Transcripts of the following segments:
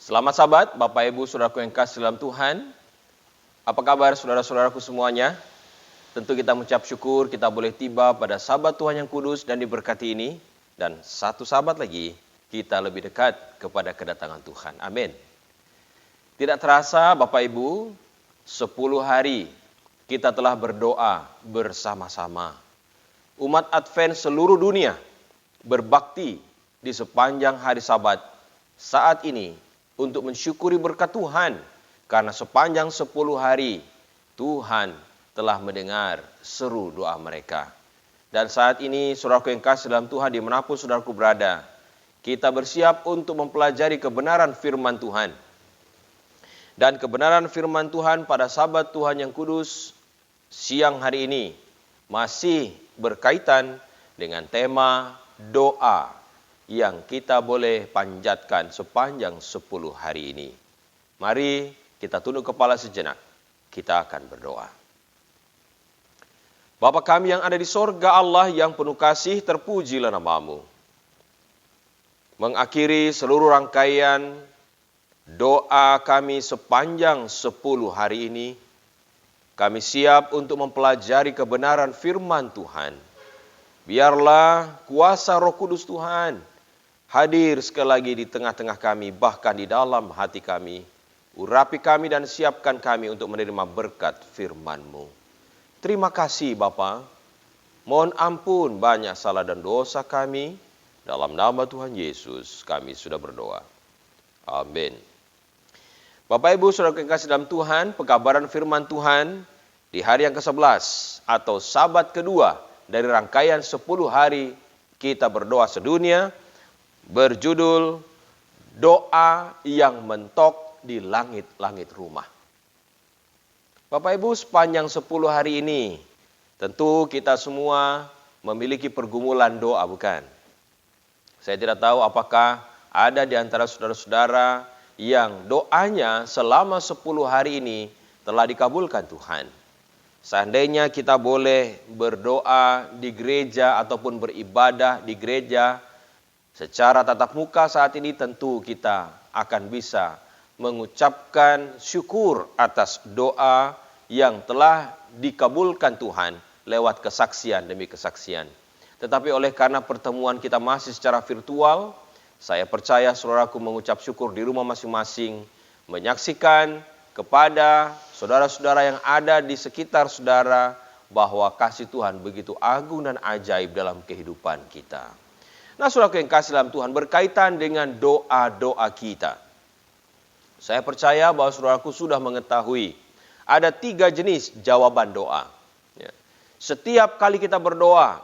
Selamat Sabat, Bapak Ibu, Saudaraku yang kasih dalam Tuhan. Apa kabar saudara-saudaraku semuanya? Tentu kita mengucap syukur kita boleh tiba pada Sabat Tuhan yang kudus dan diberkati ini. Dan satu Sabat lagi, kita lebih dekat kepada kedatangan Tuhan. Amin. Tidak terasa Bapak Ibu, 10 hari kita telah berdoa bersama-sama. Umat Advent seluruh dunia berbakti di sepanjang hari Sabat saat ini untuk mensyukuri berkat Tuhan, karena sepanjang 10 hari Tuhan telah mendengar seru doa mereka. Dan saat ini saudaraku yang kasih dalam Tuhan, dimanapun saudaraku berada, kita bersiap untuk mempelajari kebenaran firman Tuhan. Dan kebenaran firman Tuhan pada Sabat Tuhan yang kudus siang hari ini masih berkaitan dengan tema doa yang kita boleh panjatkan sepanjang 10 hari ini. Mari kita tunduk kepala sejenak, kita akan berdoa. Bapa kami yang ada di sorga, Allah yang penuh kasih, terpujilah nama-Mu. Mengakhiri seluruh rangkaian doa kami sepanjang 10 hari ini, kami siap untuk mempelajari kebenaran firman Tuhan. Biarlah kuasa Roh Kudus Tuhan hadir sekali lagi di tengah-tengah kami, bahkan di dalam hati kami. Urapi kami dan siapkan kami untuk menerima berkat firman-Mu. Terima kasih Bapa. Mohon ampun banyak salah dan dosa kami. Dalam nama Tuhan Yesus kami sudah berdoa. Amin. Bapak Ibu saudara yang kasih dalam Tuhan, pekabaran firman Tuhan di hari yang ke-11 atau Sabat kedua dari rangkaian 10 hari kita berdoa sedunia, berjudul doa yang mentok di langit-langit rumah. Bapak Ibu, sepanjang 10 hari ini tentu kita semua memiliki pergumulan doa, bukan? Saya tidak tahu apakah ada di antara saudara-saudara yang doanya selama 10 hari ini telah dikabulkan Tuhan. Seandainya kita boleh berdoa di gereja ataupun beribadah di gereja secara tatap muka saat ini, tentu kita akan bisa mengucapkan syukur atas doa yang telah dikabulkan Tuhan lewat kesaksian demi kesaksian. Tetapi oleh karena pertemuan kita masih secara virtual, saya percaya saudaraku mengucap syukur di rumah masing-masing, menyaksikan kepada saudara-saudara yang ada di sekitar saudara bahwa kasih Tuhan begitu agung dan ajaib dalam kehidupan kita. Nah, saudaraku yang kasih dalam Tuhan, berkaitan dengan doa-doa kita, saya percaya bahwa saudaraku sudah mengetahui ada 3 jenis jawaban doa. Setiap kali kita berdoa,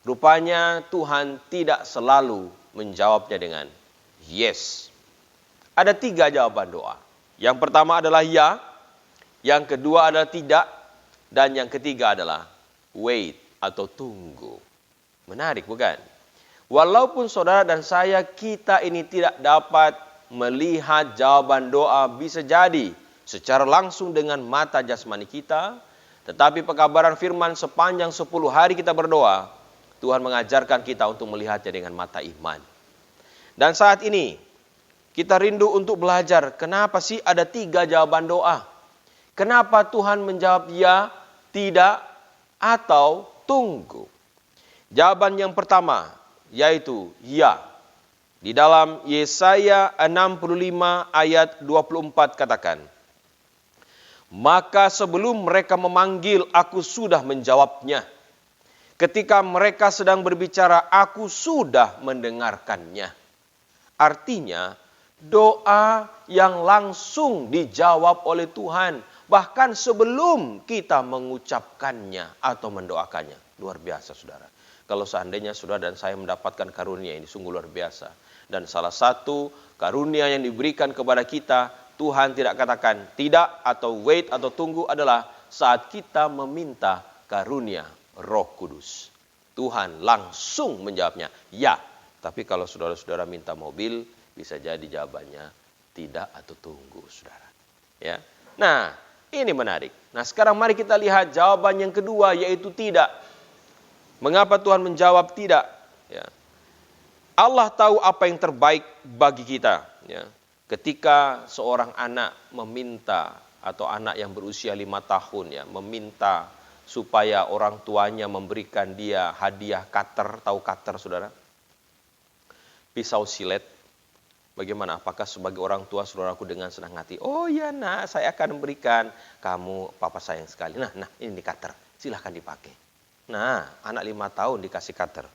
rupanya Tuhan tidak selalu menjawabnya dengan yes. Ada 3 jawaban doa. Yang pertama adalah ya, yang kedua adalah tidak, dan yang ketiga adalah wait atau tunggu. Menarik bukan? Walaupun saudara dan saya, kita ini tidak dapat melihat jawaban doa bisa jadi secara langsung dengan mata jasmani kita, tetapi pekabaran firman sepanjang 10 hari kita berdoa, Tuhan mengajarkan kita untuk melihatnya dengan mata iman. Dan saat ini, kita rindu untuk belajar kenapa sih ada 3 jawaban doa. Kenapa Tuhan menjawab ya, tidak, atau tunggu. Jawaban yang pertama, yaitu ya. Di dalam Yesaya 65 ayat 24 katakan, maka sebelum mereka memanggil, aku sudah menjawabnya. Ketika mereka sedang berbicara, aku sudah mendengarkannya. Artinya, doa yang langsung dijawab oleh Tuhan, bahkan sebelum kita mengucapkannya atau mendoakannya. Luar biasa saudara. Kalau seandainya saudara dan saya mendapatkan karunia ini, sungguh luar biasa. Dan salah satu karunia yang diberikan kepada kita, Tuhan tidak katakan tidak atau wait atau tunggu, adalah saat kita meminta karunia Roh Kudus. Tuhan langsung menjawabnya ya. Tapi kalau saudara-saudara minta mobil, bisa jadi jawabannya tidak atau tunggu, saudara. Ya. Nah, ini menarik. Nah, sekarang mari kita lihat jawaban yang kedua, yaitu tidak. Mengapa Tuhan menjawab tidak? Ya. Allah tahu apa yang terbaik bagi kita. Ya. Ketika seorang anak meminta, atau anak yang berusia 5 tahun ya, meminta supaya orang tuanya memberikan dia hadiah cutter, tahu cutter saudara? Pisau silet. Bagaimana? Apakah sebagai orang tua saudaraku dengan senang hati, oh ya nak, saya akan memberikan kamu, papa sayang sekali. Nah ini cutter, silahkan dipakai. Nah, anak 5 tahun dikasih cutter.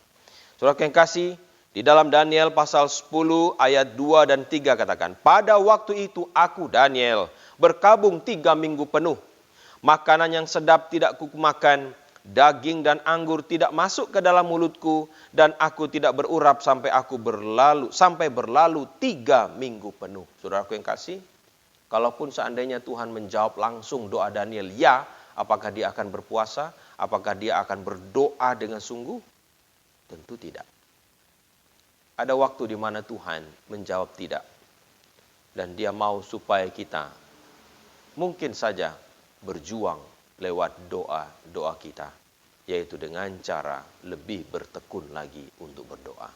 Saudara yang kasih, di dalam Daniel pasal 10 ayat 2 dan 3 katakan, pada waktu itu aku Daniel berkabung 3 minggu penuh. Makanan yang sedap tidak kumakan, daging dan anggur tidak masuk ke dalam mulutku, dan aku tidak berurap sampai berlalu 3 minggu penuh. Saudaraku yang kasih, kalaupun seandainya Tuhan menjawab langsung doa Daniel, ya, apakah dia akan berpuasa? Apakah dia akan berdoa dengan sungguh? Tentu tidak. Ada waktu di mana Tuhan menjawab tidak. Dan dia mau supaya kita mungkin saja berjuang lewat doa-doa kita, yaitu dengan cara lebih bertekun lagi untuk berdoa.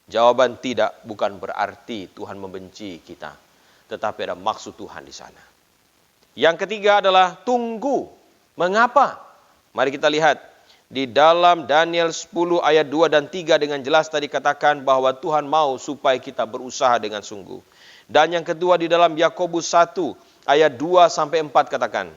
Jawaban tidak bukan berarti Tuhan membenci kita, tetapi ada maksud Tuhan di sana. Yang ketiga adalah tunggu. Mengapa? Mari kita lihat di dalam Daniel 10 ayat 2 dan 3 dengan jelas tadi katakan bahwa Tuhan mau supaya kita berusaha dengan sungguh. Dan yang kedua di dalam Yakobus 1 ayat 2 sampai 4 katakan,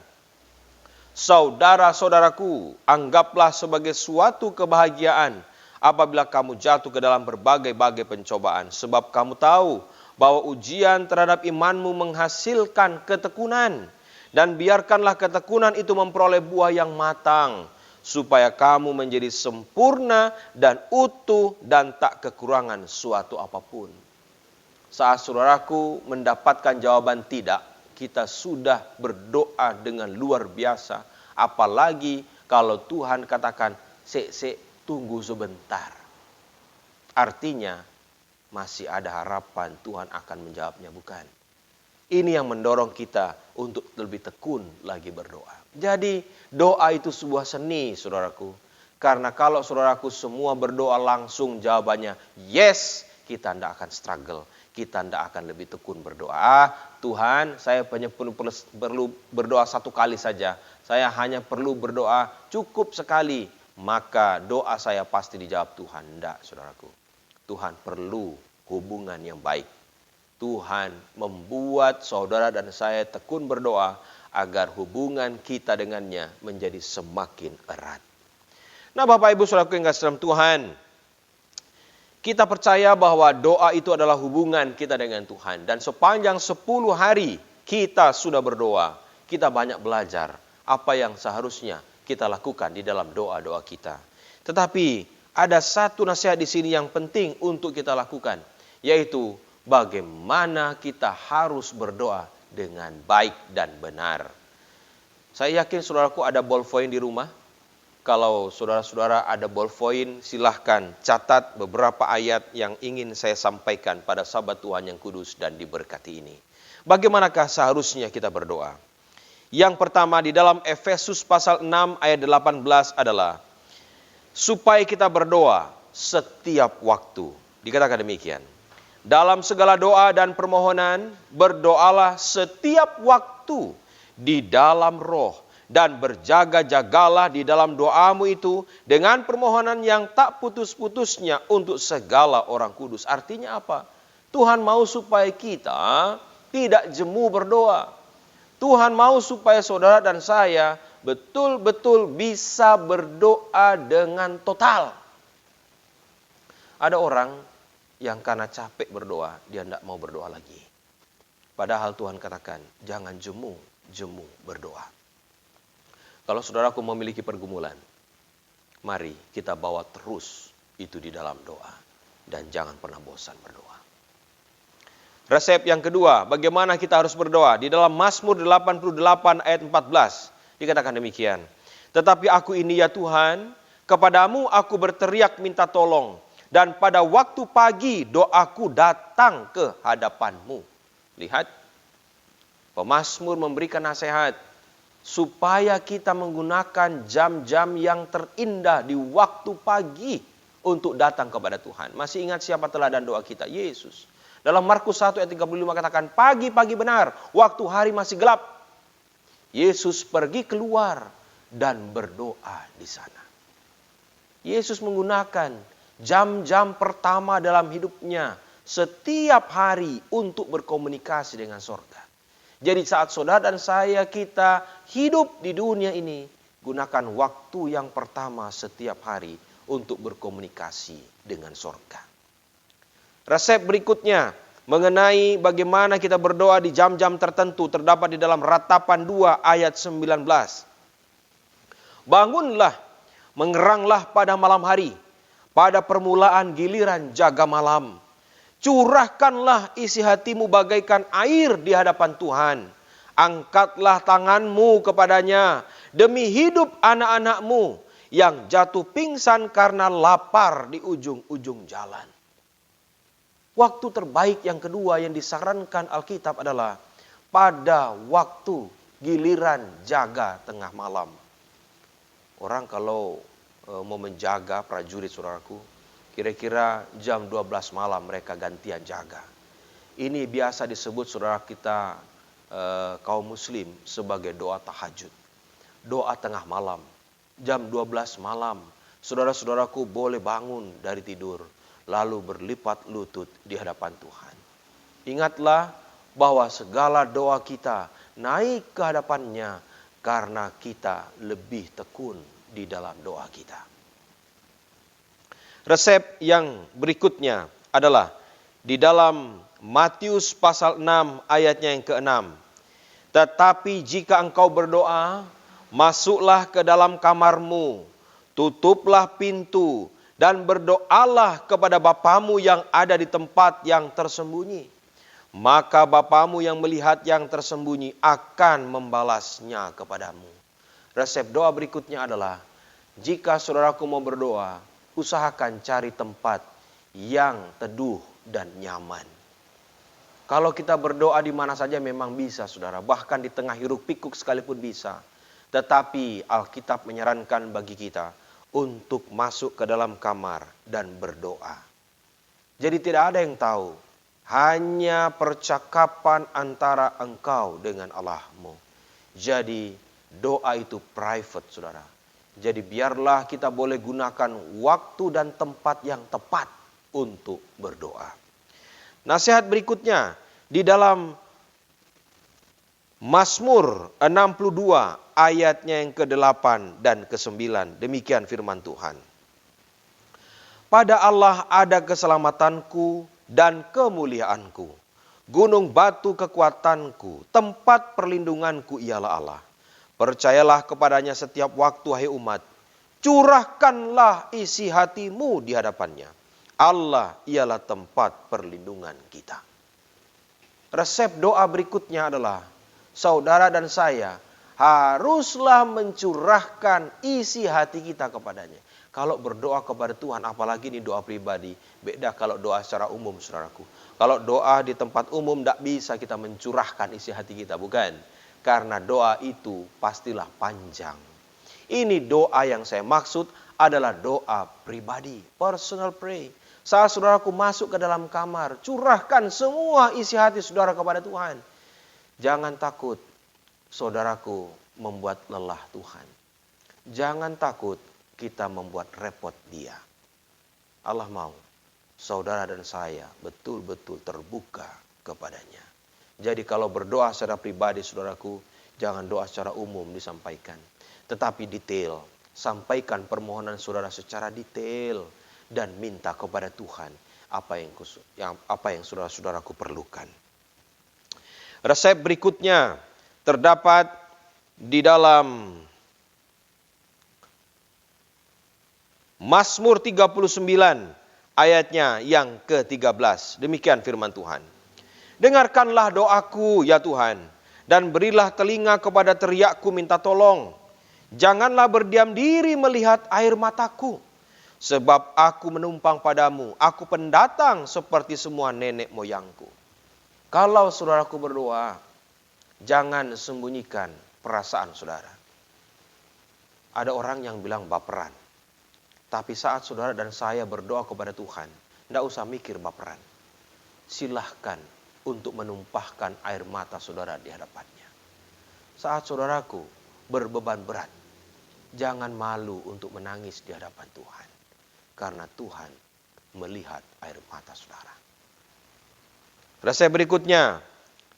saudara-saudaraku, anggaplah sebagai suatu kebahagiaan apabila kamu jatuh ke dalam berbagai-bagai pencobaan. Sebab kamu tahu bahwa ujian terhadap imanmu menghasilkan ketekunan. Dan biarkanlah ketekunan itu memperoleh buah yang matang, supaya kamu menjadi sempurna dan utuh dan tak kekurangan suatu apapun. Saat saudaraku mendapatkan jawaban tidak, kita sudah berdoa dengan luar biasa. Apalagi kalau Tuhan katakan, tunggu sebentar. Artinya masih ada harapan Tuhan akan menjawabnya, bukan? Ini yang mendorong kita untuk lebih tekun lagi berdoa. Jadi doa itu sebuah seni, saudaraku. Karena kalau saudaraku semua berdoa langsung jawabannya yes, kita tidak akan struggle. Kita tidak akan lebih tekun berdoa. Tuhan, saya hanya perlu berdoa 1 kali saja. Saya hanya perlu berdoa cukup sekali. Maka doa saya pasti dijawab Tuhan. Tidak, saudaraku. Tuhan perlu hubungan yang baik. Tuhan membuat saudara dan saya tekun berdoa agar hubungan kita dengannya menjadi semakin erat. Nah, Bapak Ibu Saudaraku yang kasih dalam Tuhan, kita percaya bahwa doa itu adalah hubungan kita dengan Tuhan. Dan sepanjang 10 hari kita sudah berdoa, kita banyak belajar apa yang seharusnya kita lakukan di dalam doa-doa kita. Tetapi ada satu nasihat di sini yang penting untuk kita lakukan, yaitu bagaimana kita harus berdoa dengan baik dan benar. Saya yakin saudaraku ada ballpoint di rumah. Kalau saudara-saudara ada ballpoint, silahkan catat beberapa ayat yang ingin saya sampaikan pada sahabat Tuhan yang kudus dan diberkati ini. Bagaimanakah seharusnya kita berdoa? Yang pertama di dalam Efesus pasal 6 ayat 18 adalah, supaya kita berdoa setiap waktu. Dikatakan demikian. Dalam segala doa dan permohonan, berdoalah setiap waktu di dalam roh, dan berjaga-jagalah di dalam doamu itu dengan permohonan yang tak putus-putusnya untuk segala orang kudus. Artinya apa? Tuhan mau supaya kita tidak jemu berdoa. Tuhan mau supaya saudara dan saya betul-betul bisa berdoa dengan total. Ada orang yang karena capek berdoa, dia tidak mau berdoa lagi. Padahal Tuhan katakan, jangan jemu berdoa. Kalau saudaraku memiliki pergumulan, mari kita bawa terus itu di dalam doa. Dan jangan pernah bosan berdoa. Resep yang kedua, bagaimana kita harus berdoa? Di dalam Mazmur 88 ayat 14, dikatakan demikian. Tetapi aku ini ya Tuhan, kepadamu aku berteriak minta tolong. Dan pada waktu pagi doaku datang ke hadapanmu. Lihat, pemazmur memberikan nasihat supaya kita menggunakan jam-jam yang terindah di waktu pagi untuk datang kepada Tuhan. Masih ingat siapa teladan doa kita? Yesus. Dalam Markus 1 ayat 35 katakan, pagi-pagi benar, waktu hari masih gelap, Yesus pergi keluar dan berdoa di sana. Yesus menggunakan jam-jam pertama dalam hidupnya setiap hari untuk berkomunikasi dengan sorga. Jadi saat saudara dan saya kita hidup di dunia ini, gunakan waktu yang pertama setiap hari untuk berkomunikasi dengan sorga. Resep berikutnya mengenai bagaimana kita berdoa di jam-jam tertentu terdapat di dalam Ratapan 2 ayat 19. Bangunlah, mengeranglah pada malam hari, pada permulaan giliran jaga malam. Curahkanlah isi hatimu bagaikan air di hadapan Tuhan. Angkatlah tanganmu kepadanya demi hidup anak-anakmu yang jatuh pingsan karena lapar di ujung-ujung jalan. Waktu terbaik yang kedua yang disarankan Alkitab adalah pada waktu giliran jaga tengah malam. Orang kalau mau menjaga prajurit saudaraku, kira-kira jam 12 malam mereka gantian jaga. Ini biasa disebut saudara kita kaum muslim sebagai doa tahajud. Doa tengah malam, jam 12 malam, saudara-saudaraku boleh bangun dari tidur, lalu berlipat lutut di hadapan Tuhan. Ingatlah bahwa segala doa kita naik ke hadapannya karena kita lebih tekun di dalam doa kita. Resep yang berikutnya adalah di dalam Matius pasal 6 ayatnya yang ke-6. Tetapi jika engkau berdoa, masuklah ke dalam kamarmu, tutuplah pintu, dan berdoalah kepada Bapamu yang ada di tempat yang tersembunyi. Maka Bapamu yang melihat yang tersembunyi akan membalasnya kepadamu. Resep doa berikutnya adalah, jika saudaraku mau berdoa, usahakan cari tempat yang teduh dan nyaman. Kalau kita berdoa di mana saja memang bisa saudara, bahkan di tengah hiruk pikuk sekalipun bisa. Tetapi Alkitab menyarankan bagi kita untuk masuk ke dalam kamar dan berdoa. Jadi tidak ada yang tahu, hanya percakapan antara engkau dengan Allahmu. Jadi doa itu private saudara. Jadi biarlah kita boleh gunakan waktu dan tempat yang tepat untuk berdoa. Nasihat berikutnya di dalam Mazmur 62 ayatnya yang ke-8 dan ke-9. Demikian firman Tuhan. Pada Allah ada keselamatanku dan kemuliaanku. Gunung batu kekuatanku, tempat perlindunganku ialah Allah. Percayalah kepadanya setiap waktu, hai umat. Curahkanlah isi hatimu di hadapannya. Allah ialah tempat perlindungan kita. Resep doa berikutnya adalah, saudara dan saya haruslah mencurahkan isi hati kita kepadanya. Kalau berdoa kepada Tuhan, apalagi ini doa pribadi, beda kalau doa secara umum saudaraku. Kalau doa di tempat umum tidak bisa kita mencurahkan isi hati kita, bukan? Karena doa itu pastilah panjang. Ini doa yang saya maksud adalah doa pribadi, personal pray. Saat saudaraku masuk ke dalam kamar, curahkan semua isi hati saudara kepada Tuhan. Jangan takut saudaraku membuat lelah Tuhan. Jangan takut kita membuat repot Dia. Allah mau saudara dan saya betul-betul terbuka kepadanya. Jadi kalau berdoa secara pribadi saudaraku, jangan doa secara umum disampaikan. Tetapi detail, sampaikan permohonan saudara secara detail. Dan minta kepada Tuhan apa yang saudara-saudaraku perlukan. Resep berikutnya terdapat di dalam Mazmur 39 ayatnya yang ke-13. Demikian firman Tuhan. Dengarkanlah doaku ya Tuhan, dan berilah telinga kepada teriakku minta tolong. Janganlah berdiam diri melihat air mataku. Sebab aku menumpang padamu, aku pendatang seperti semua nenek moyangku. Kalau saudaraku berdoa, jangan sembunyikan perasaan saudara. Ada orang yang bilang baperan. Tapi saat saudara dan saya berdoa kepada Tuhan, tidak usah mikir baperan. silahkan untuk menumpahkan air mata saudara di hadapannya. Saat saudaraku berbeban berat, jangan malu untuk menangis di hadapan Tuhan. Karena Tuhan melihat air mata saudara. Resep berikutnya,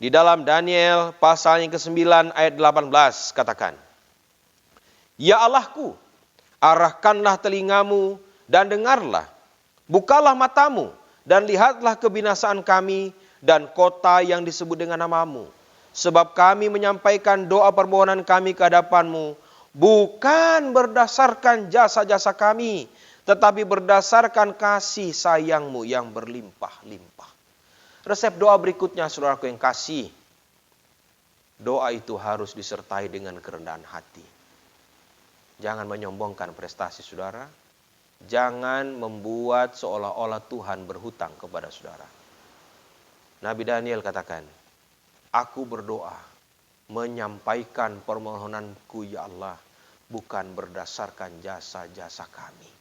di dalam Daniel pasal yang ke-9 ayat 18 katakan, Ya Allahku, arahkanlah telingamu dan dengarlah, bukalah matamu dan lihatlah kebinasaan kami dan kota yang disebut dengan namamu. Sebab kami menyampaikan doa permohonan kami ke hadapanmu, bukan berdasarkan jasa-jasa kami, tetapi berdasarkan kasih sayangmu yang berlimpah-limpah. Resep doa berikutnya, saudaraku yang kasih, doa itu harus disertai dengan kerendahan hati. Jangan menyombongkan prestasi saudara. Jangan membuat seolah-olah Tuhan berhutang kepada saudara. Nabi Daniel katakan, Aku berdoa, menyampaikan permohonanku ya Allah, bukan berdasarkan jasa-jasa kami.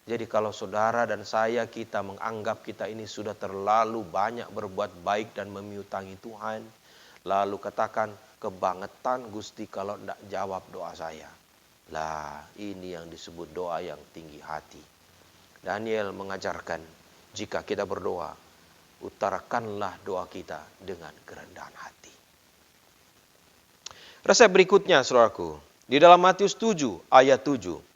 Jadi kalau saudara dan saya, kita menganggap kita ini sudah terlalu banyak berbuat baik dan memiutangi Tuhan, lalu katakan, kebangetan Gusti kalau tidak jawab doa saya. Lah, ini yang disebut doa yang tinggi hati. Daniel mengajarkan, jika kita berdoa, utarakanlah doa kita dengan kerendahan hati. Resep berikutnya, saudaraku, di dalam Matius 7 ayat 7.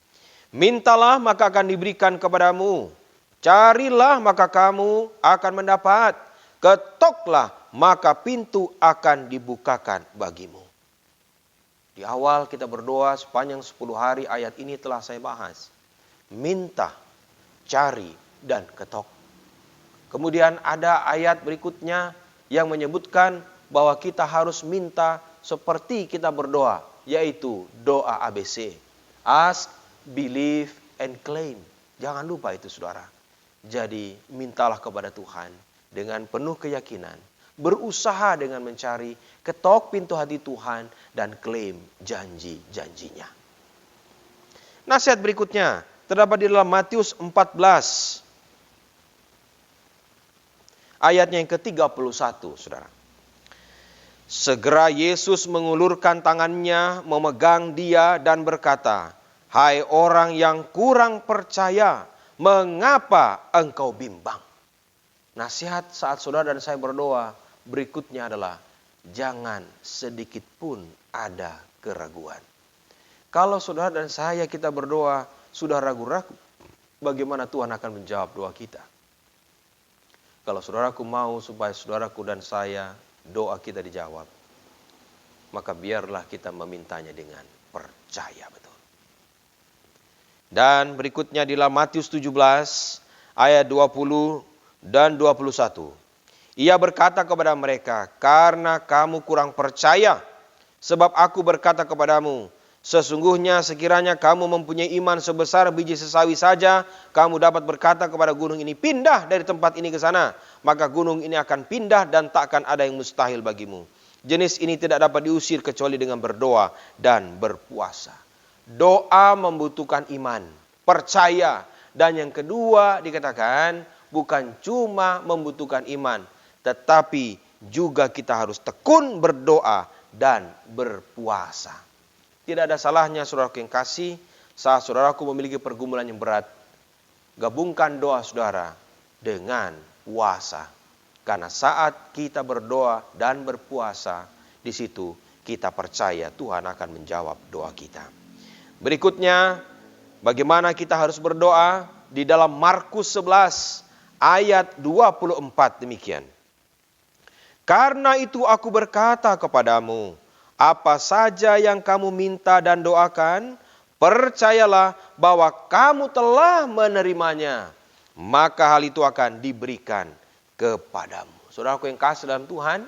Mintalah maka akan diberikan kepadamu. Carilah maka kamu akan mendapat. Ketoklah maka pintu akan dibukakan bagimu. Di awal kita berdoa sepanjang 10 hari ayat ini telah saya bahas. Minta, cari, dan ketok. Kemudian ada ayat berikutnya yang menyebutkan bahwa kita harus minta seperti kita berdoa. Yaitu doa ABC. Ask, believe, and claim. Jangan lupa itu saudara. Jadi mintalah kepada Tuhan dengan penuh keyakinan. Berusaha dengan mencari, ketok pintu hati Tuhan, dan klaim janji-janjinya. Nasihat berikutnya terdapat di dalam Matius 14 ayatnya yang ke-31, saudara. Segera Yesus mengulurkan tangannya, memegang dia dan berkata, Hai orang yang kurang percaya, mengapa engkau bimbang? Nasihat saat saudara dan saya berdoa berikutnya adalah, jangan sedikit pun ada keraguan. Kalau saudara dan saya kita berdoa sudah ragu-ragu, bagaimana Tuhan akan menjawab doa kita? Kalau saudaraku mau supaya saudaraku dan saya doa kita dijawab, maka biarlah kita memintanya dengan percaya betul. Dan berikutnya di dalam Matius 17 ayat 20 dan 21. Ia berkata kepada mereka, karena kamu kurang percaya, sebab aku berkata kepadamu, sesungguhnya sekiranya kamu mempunyai iman sebesar biji sesawi saja, kamu dapat berkata kepada gunung ini, pindah dari tempat ini ke sana, maka gunung ini akan pindah dan takkan ada yang mustahil bagimu. Jenis ini tidak dapat diusir kecuali dengan berdoa dan berpuasa. Doa membutuhkan iman, percaya, dan yang kedua dikatakan bukan cuma membutuhkan iman, tetapi juga kita harus tekun berdoa dan berpuasa. Tidak ada salahnya saudaraku yang kasih, saat saudaraku memiliki pergumulan yang berat, gabungkan doa saudara dengan puasa. Karena saat kita berdoa dan berpuasa, di situ kita percaya Tuhan akan menjawab doa kita. Berikutnya, bagaimana kita harus berdoa? Di dalam Markus 11 ayat 24 demikian. Karena itu aku berkata kepadamu, apa saja yang kamu minta dan doakan, percayalah bahwa kamu telah menerimanya, maka hal itu akan diberikan kepadamu. Saudaraku yang kasih dalam Tuhan,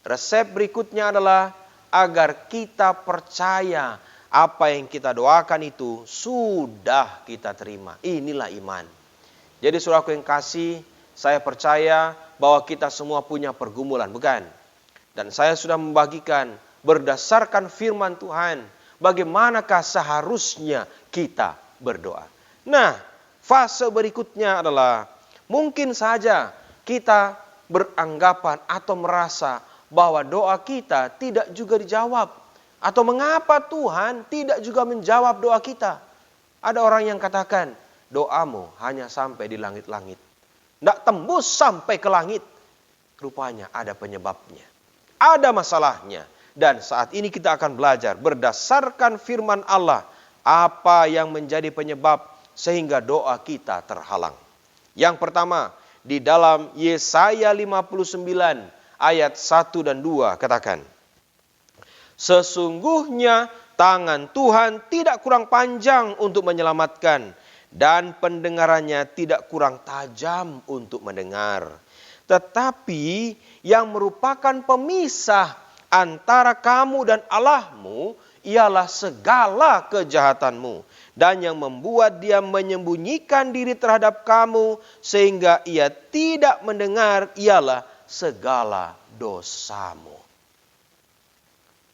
resep berikutnya adalah agar kita percaya apa yang kita doakan itu sudah kita terima. Inilah iman. Jadi saudaraku yang kasih, saya percaya bahwa kita semua punya pergumulan, bukan? Dan saya sudah membagikan berdasarkan firman Tuhan, bagaimanakah seharusnya kita berdoa. Nah, fase berikutnya adalah mungkin saja kita beranggapan atau merasa bahwa doa kita tidak juga dijawab. Atau mengapa Tuhan tidak juga menjawab doa kita. Ada orang yang katakan, doamu hanya sampai di langit-langit. Tidak tembus sampai ke langit. Rupanya ada penyebabnya. Ada masalahnya. Dan saat ini kita akan belajar berdasarkan firman Allah. Apa yang menjadi penyebab sehingga doa kita terhalang. Yang pertama, di dalam Yesaya 59 ayat 1 dan 2 katakan. Sesungguhnya tangan Tuhan tidak kurang panjang untuk menyelamatkan. Dan pendengarannya tidak kurang tajam untuk mendengar. Tetapi yang merupakan pemisah antara kamu dan Allahmu ialah segala kejahatanmu. Dan yang membuat dia menyembunyikan diri terhadap kamu sehingga ia tidak mendengar ialah segala dosamu.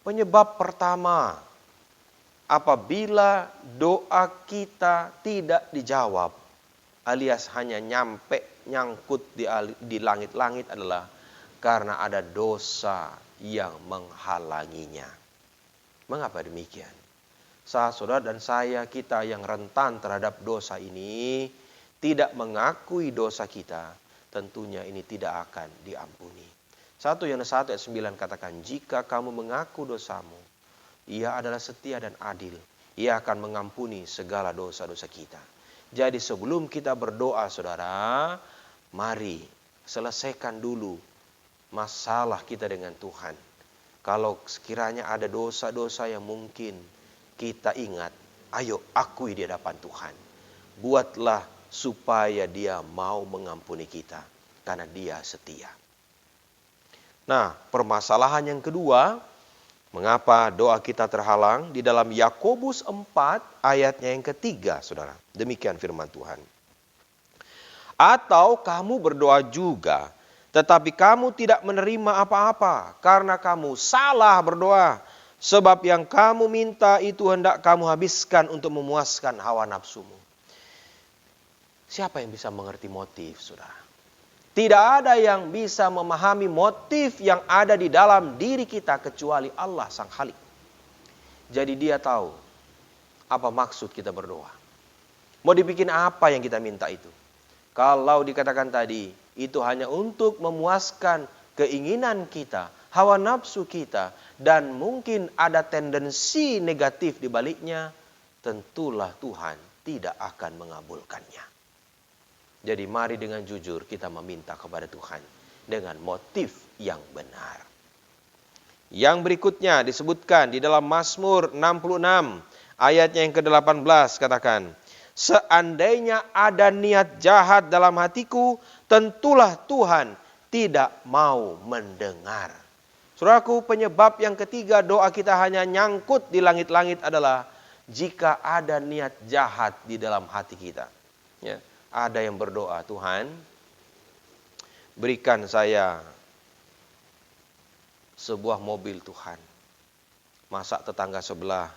Penyebab pertama, apabila doa kita tidak dijawab alias hanya nyangkut di langit-langit adalah karena ada dosa yang menghalanginya. Mengapa demikian? Saudara dan saya, kita yang rentan terhadap dosa ini, tidak mengakui dosa kita, tentunya ini tidak akan diampuni. 1 Yohanes 1 ayat 9 katakan, jika kamu mengaku dosamu, Ia adalah setia dan adil. Ia akan mengampuni segala dosa-dosa kita. Jadi sebelum kita berdoa, saudara, mari selesaikan dulu masalah kita dengan Tuhan. Kalau sekiranya ada dosa-dosa yang mungkin kita ingat, ayo akui di hadapan Tuhan. Buatlah supaya Dia mau mengampuni kita, karena Dia setia. Nah, permasalahan yang kedua, mengapa doa kita terhalang? Di dalam Yakobus 4 ayatnya yang ketiga, saudara. Demikian firman Tuhan. Atau kamu berdoa juga, tetapi kamu tidak menerima apa-apa karena kamu salah berdoa. Sebab yang kamu minta itu hendak kamu habiskan untuk memuaskan hawa nafsumu. Siapa yang bisa mengerti motif, saudara? Tidak ada yang bisa memahami motif yang ada di dalam diri kita kecuali Allah Sang Khalik. Jadi Dia tahu apa maksud kita berdoa. Mau dibikin apa yang kita minta itu? Kalau dikatakan tadi, itu hanya untuk memuaskan keinginan kita, hawa nafsu kita, dan mungkin ada tendensi negatif di baliknya, tentulah Tuhan tidak akan mengabulkannya. Jadi mari dengan jujur kita meminta kepada Tuhan dengan motif yang benar. Yang berikutnya disebutkan di dalam Mazmur 66 ayatnya yang ke-18 katakan, seandainya ada niat jahat dalam hatiku, tentulah Tuhan tidak mau mendengar. Saudaraku, penyebab yang ketiga doa kita hanya nyangkut di langit-langit adalah jika ada niat jahat di dalam hati kita. Ya. Ada yang berdoa, Tuhan, berikan saya sebuah mobil Tuhan. Masa tetangga sebelah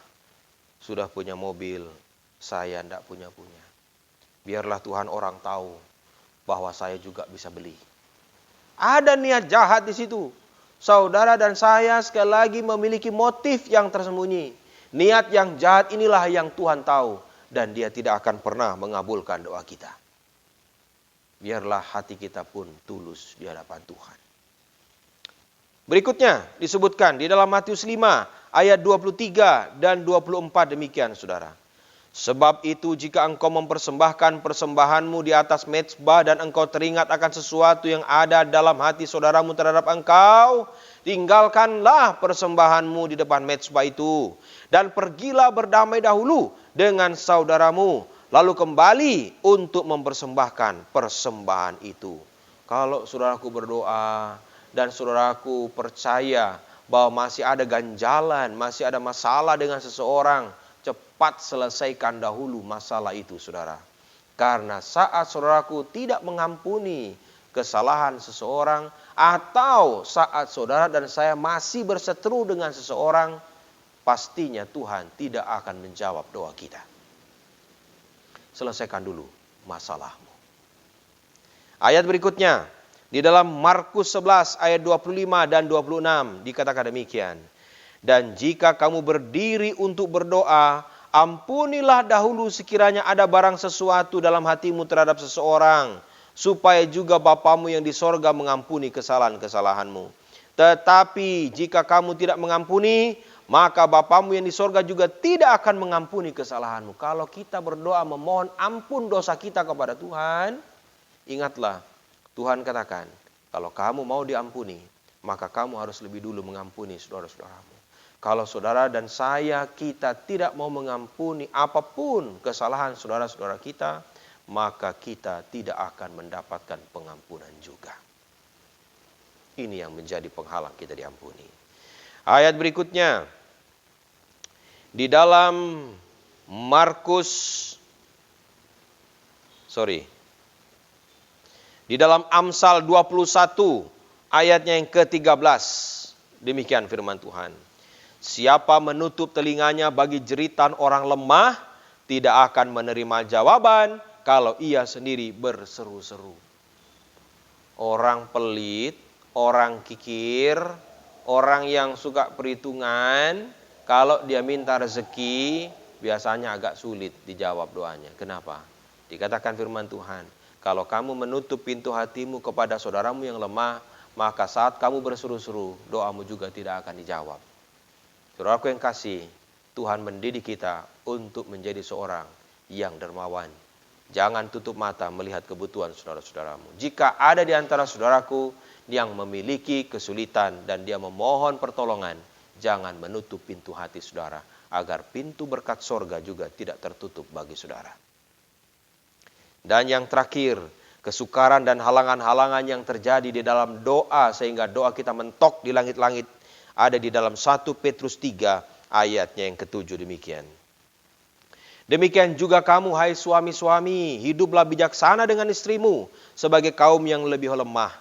sudah punya mobil, saya tidak punya. Biarlah Tuhan orang tahu bahwa saya juga bisa beli. Ada niat jahat di situ. Saudara dan saya sekali lagi memiliki motif yang tersembunyi. Niat yang jahat inilah yang Tuhan tahu. Dan Dia tidak akan pernah mengabulkan doa kita. Biarlah hati kita pun tulus di hadapan Tuhan. Berikutnya disebutkan di dalam Matius 5 ayat 23 dan 24 demikian, saudara. Sebab itu jika engkau mempersembahkan persembahanmu di atas mezbah dan engkau teringat akan sesuatu yang ada dalam hati saudaramu terhadap engkau, tinggalkanlah persembahanmu di depan mezbah itu dan pergilah berdamai dahulu dengan saudaramu, lalu kembali untuk mempersembahkan persembahan itu. Kalau saudaraku berdoa dan saudaraku percaya bahwa masih ada ganjalan, masih ada masalah dengan seseorang, cepat selesaikan dahulu masalah itu, saudara. Karena saat saudaraku tidak mengampuni kesalahan seseorang, atau saat saudara dan saya masih berseteru dengan seseorang, pastinya Tuhan tidak akan menjawab doa kita. Selesaikan dulu masalahmu. Ayat berikutnya, Di dalam Markus 11 ayat 25 dan 26 dikatakan demikian. Dan jika kamu berdiri untuk berdoa, ampunilah dahulu sekiranya ada barang sesuatu dalam hatimu terhadap seseorang, supaya juga Bapamu yang di sorga mengampuni kesalahan-kesalahanmu. Tetapi jika kamu tidak mengampuni, maka Bapamu yang di sorga juga tidak akan mengampuni kesalahanmu. Kalau kita berdoa memohon ampun dosa kita kepada Tuhan, ingatlah, Tuhan katakan, kalau kamu mau diampuni, maka kamu harus lebih dulu mengampuni saudara-saudaramu. Kalau saudara dan saya, kita tidak mau mengampuni apapun kesalahan saudara-saudara kita, maka kita tidak akan mendapatkan pengampunan juga. Ini yang menjadi penghalang kita diampuni. Ayat berikutnya, di dalam di dalam Amsal 21 ayatnya yang ke-13. Demikian firman Tuhan. Siapa menutup telinganya bagi jeritan orang lemah, tidak akan menerima jawaban kalau ia sendiri berseru-seru. Orang pelit, orang kikir, orang yang suka perhitungan, kalau dia minta rezeki, biasanya agak sulit dijawab doanya. Kenapa? Dikatakan firman Tuhan, kalau kamu menutup pintu hatimu kepada saudaramu yang lemah, maka saat kamu berseru-seru, doamu juga tidak akan dijawab. Saudaraku yang kasih, Tuhan mendidik kita untuk menjadi seorang yang dermawan. Jangan tutup mata melihat kebutuhan saudara-saudaramu. Jika ada di antara saudaraku yang memiliki kesulitan dan dia memohon pertolongan, jangan menutup pintu hati saudara, agar pintu berkat sorga juga tidak tertutup bagi saudara. Dan yang terakhir, kesukaran dan halangan-halangan yang terjadi di dalam doa sehingga doa kita mentok di langit-langit ada di dalam 1 Petrus 3 ayatnya yang ke-7 demikian. Demikian juga kamu hai suami-suami, hiduplah bijaksana dengan istrimu sebagai kaum yang lebih lemah.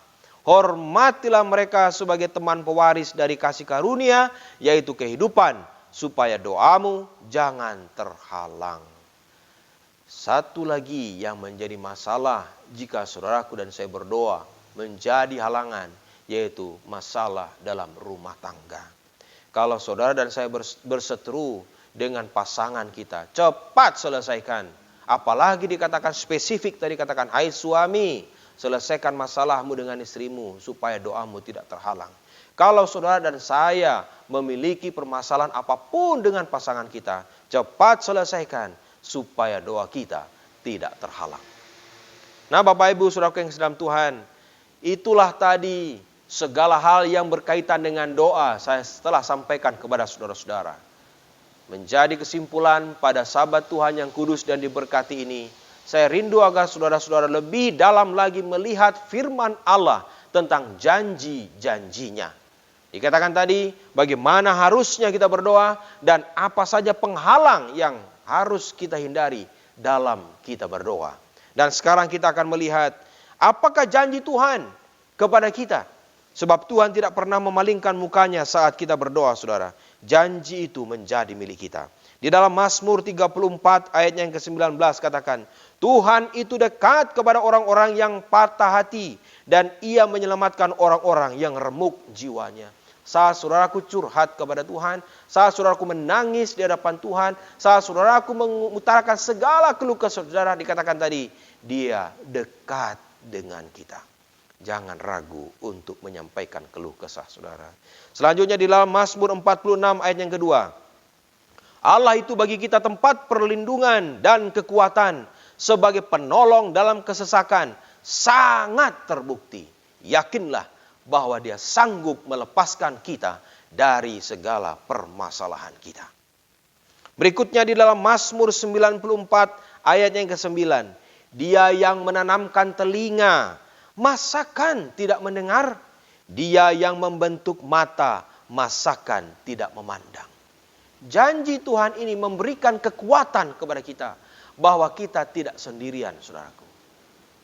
Hormatilah mereka sebagai teman pewaris dari kasih karunia, yaitu kehidupan, supaya doamu jangan terhalang. Satu lagi yang menjadi masalah jika saudaraku dan saya berdoa menjadi halangan, yaitu masalah dalam rumah tangga. Kalau saudara dan saya berseteru dengan pasangan kita, cepat selesaikan. Apalagi dikatakan spesifik tadi, katakan, hai suami, selesaikan masalahmu dengan istrimu supaya doamu tidak terhalang. Kalau saudara dan saya memiliki permasalahan apapun dengan pasangan kita, cepat selesaikan supaya doa kita tidak terhalang. Nah, Bapak Ibu saudaraku yang sedang Tuhan, itulah tadi segala hal yang berkaitan dengan doa saya telah sampaikan kepada saudara-saudara. Menjadi kesimpulan pada sahabat Tuhan yang kudus dan diberkati ini, saya rindu agar saudara-saudara lebih dalam lagi melihat firman Allah tentang janji-janjinya. Dikatakan tadi bagaimana harusnya kita berdoa dan apa saja penghalang yang harus kita hindari dalam kita berdoa. Dan sekarang kita akan melihat apakah janji Tuhan kepada kita. Sebab Tuhan tidak pernah memalingkan mukanya saat kita berdoa, saudara. Janji itu menjadi milik kita. Di dalam Mazmur 34 ayatnya yang ke-19 katakan, Tuhan itu dekat kepada orang-orang yang patah hati dan ia menyelamatkan orang-orang yang remuk jiwanya. Saat saudaraku curhat kepada Tuhan, saat saudaraku menangis di hadapan Tuhan, saat saudaraku mengutarakan segala keluh kesah saudara, dikatakan tadi, dia dekat dengan kita. Jangan ragu untuk menyampaikan keluh kesah saudara. Selanjutnya di dalam Mazmur 46 ayat yang kedua. Allah itu bagi kita tempat perlindungan dan kekuatan sebagai penolong dalam kesesakan. Sangat terbukti. Yakinlah bahwa dia sanggup melepaskan kita dari segala permasalahan kita. Berikutnya di dalam Mazmur 94 ayat yang ke-9. Dia yang menanamkan telinga, masakan tidak mendengar? Dia yang membentuk mata, masakan tidak memandang? Janji Tuhan ini memberikan kekuatan kepada kita bahwa kita tidak sendirian, saudaraku.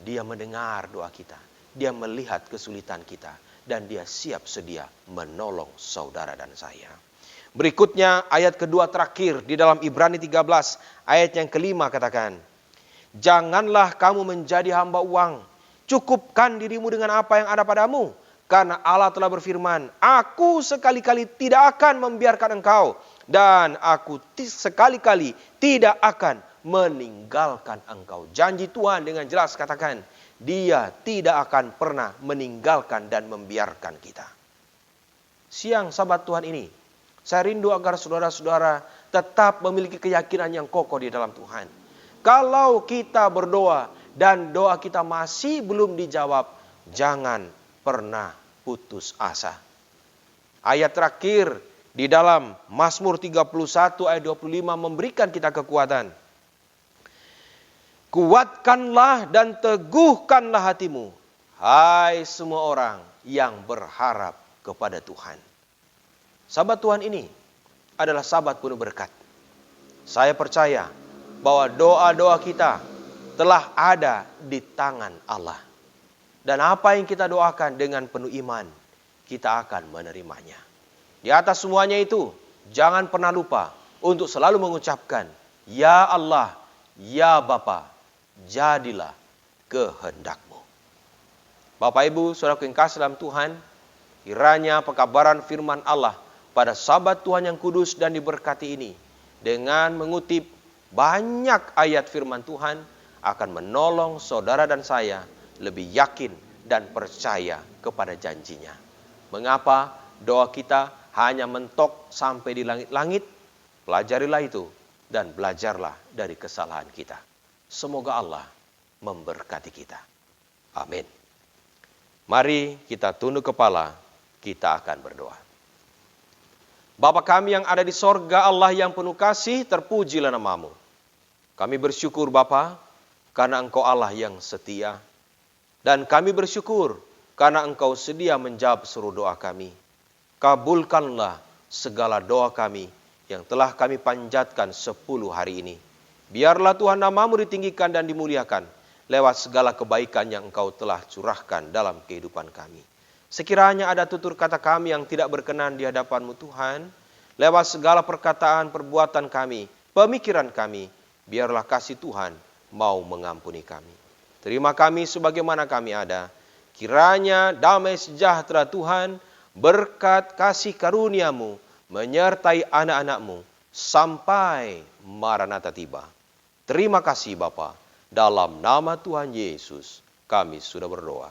Dia mendengar doa kita, dia melihat kesulitan kita, dan dia siap sedia menolong saudara dan saya. Berikutnya ayat kedua terakhir di dalam Ibrani 13 ayat yang kelima katakan, janganlah kamu menjadi hamba uang Cukupkan dirimu dengan apa yang ada padamu. Karena Allah telah berfirman, aku sekali-kali tidak akan membiarkan engkau. Dan aku sekali-kali tidak akan meninggalkan engkau. Janji Tuhan dengan jelas katakan, Dia tidak akan pernah meninggalkan dan membiarkan kita. Siang Sabat Tuhan ini, saya rindu agar saudara-saudara tetap memiliki keyakinan yang kokoh di dalam Tuhan. Kalau kita berdoa dan doa kita masih belum dijawab, jangan pernah putus asa. Ayat terakhir di dalam Mazmur 31 ayat 25 memberikan kita kekuatan. Kuatkanlah dan teguhkanlah hatimu, hai semua orang yang berharap kepada Tuhan. Sahabat Tuhan ini adalah sahabat penuh berkat. Saya percaya bahwa doa-doa kita telah ada di tangan Allah. Dan apa yang kita doakan dengan penuh iman, kita akan menerimanya. Di atas semuanya itu, jangan pernah lupa untuk selalu mengucapkan, Ya Allah, Ya Bapa, jadilah kehendak-Mu. Bapak Ibu, saudaraku yang kasih dalam Tuhan, kiranya pekabaran firman Allah pada sahabat Tuhan yang kudus dan diberkati ini, dengan mengutip banyak ayat firman Tuhan, akan menolong saudara dan saya lebih yakin dan percaya kepada janjinya. Mengapa doa kita hanya mentok sampai di langit-langit? Pelajarilah itu dan belajarlah dari kesalahan kita. Semoga Allah memberkati kita. Amin. Mari kita tunduk kepala, kita akan berdoa. Bapa kami yang ada di sorga, Allah yang penuh kasih, terpujilah nama-Mu. Kami bersyukur Bapa, karena Engkau Allah yang setia. Dan kami bersyukur karena Engkau sedia menjawab seluruh doa kami. Kabulkanlah segala doa kami yang telah kami panjatkan 10 hari ini. Biarlah Tuhan nama-Mu ditinggikan dan dimuliakan lewat segala kebaikan yang Engkau telah curahkan dalam kehidupan kami. Sekiranya ada tutur kata kami yang tidak berkenan di hadapan-Mu Tuhan, lewat segala perkataan, perbuatan kami, pemikiran kami, biarlah kasih Tuhan mau mengampuni kami. Terima kami sebagaimana kami ada. Kiranya damai sejahtera Tuhan, berkat kasih karunia-Mu, menyertai anak-anak-Mu, sampai Maranatha tiba. Terima kasih Bapa, dalam nama Tuhan Yesus kami sudah berdoa.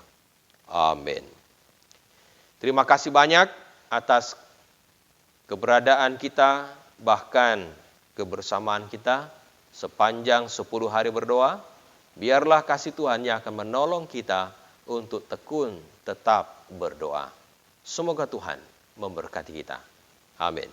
Amin. Terima kasih banyak atas keberadaan kita, bahkan kebersamaan kita sepanjang 10 hari berdoa. Biarlah kasih Tuhan yang akan menolong kita untuk tekun tetap berdoa. Semoga Tuhan memberkati kita. Amin.